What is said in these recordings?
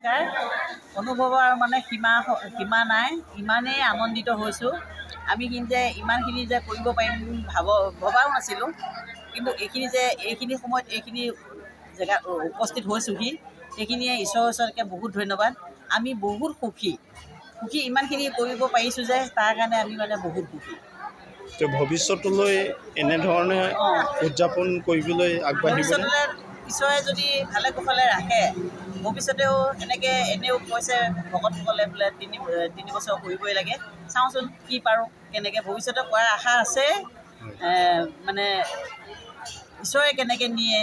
তাৰ অনুভৱৰ মানে সীমা নাই, ইমানেই আনন্দিত হৈছোঁ। আমি কিন্তু ইমানখিনি যে কৰিব পাৰিম ভবাও নাছিলোঁ, কিন্তু এইখিনি সময়ত এইখিনি জেগাত উপস্থিত হৈছোঁহি, সেইখিনিয়ে ঈশ্বৰৰ ওচৰতে বহুত ধন্যবাদ। আমি বহুত সুখী ইমানখিনি কৰিব পাৰিছোঁ যে তাৰ কাৰণে আমি মানে বহুত সুখী। ভৱিষ্যতলৈ এনেধৰণে উদযাপন কৰিবলৈ আগবাঢ়িব। ভৱিষ্যতলৈ ঈশ্বৰে যদি ভালে কুশলে ৰাখে, ভৱিষ্যতেও এনেও কৈছে ভকতসকলে বোলে 3 বছৰ কৰিবই লাগে। চাওঁচোন কি পাৰোঁ, কেনেকৈ ভৱিষ্যতে কৰাৰ আশা আছে। মানে ঈশ্বৰে কেনেকৈ নিয়ে,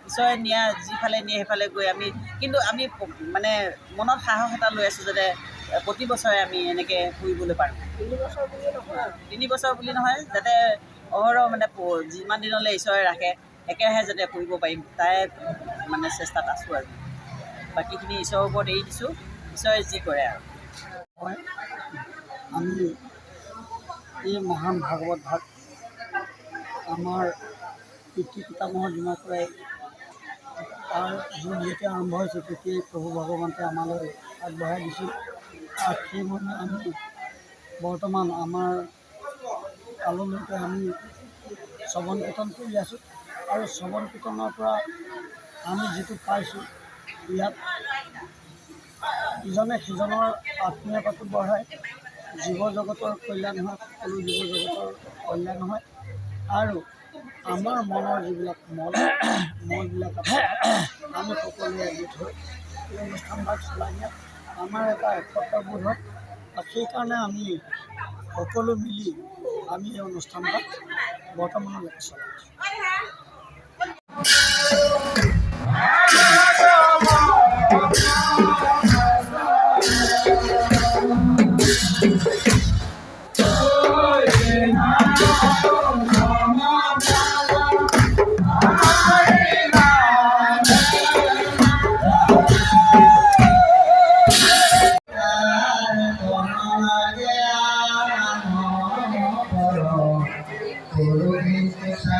ঈশ্বৰে যিফালে নিয়ে সেইফালে গৈ কিন্তু আমি মানে মনত সাহস এটা লৈ আছোঁ যাতে প্ৰতি বছৰে আমি এনেকৈ কৰিবলৈ পাৰোঁ। 3 বছৰ বুলি নহয়, যাতে অহৰহ মানে যিমান দিনলৈ ঈশ্বৰে ৰাখে একেৰাহে যাতে কৰিব পাৰিম, তাৰে মানে চেষ্টাত আছোঁ আৰু বাকীখিনি ঈশ্বৰৰ ওপৰত এৰি দিছোঁ, ঈশ্বৰে যি কৰে আৰু। আমি এই মহান ভাগৱত ভাগ আমাৰ পিতৃ পিতামহৰ দিনৰ পৰাই তাৰ যুগ যেতিয়া আৰম্ভ হৈছে তেতিয়াই প্ৰভু ভগৱন্তে আমালৈ আগবঢ়াই দিছিল। আৰু সেইমৰ্মে আমি বৰ্তমান আমাৰ কাললৈকে আমি শ্ৰৱণ কীৰ্তন কৰি আছোঁ। আৰু শ্ৰৱণ কীৰ্তনৰ পৰা আমি যিটো পাইছোঁ, ইয়াত ইজনে সিজনৰ আত্মীয়তাটো বঢ়ায়, জীৱ জগতৰ কল্যাণ হয়, সকলো জীৱ জগতৰ কল্যাণ হয়। আৰু আমাৰ মনৰ যিবিলাক মলবিলাক আছে, আমি সকলোৱে গোট হৈ এই অনুষ্ঠানভাগ চলাই নিয়াত আমাৰ এটা কৰ্তব্যবোধ হয়। আৰু সেইকাৰণে আমি সকলো মিলি আমি এই অনুষ্ঠানভাগ বৰ্তমানলৈকে চলাই আছোঁ। Guru Krishna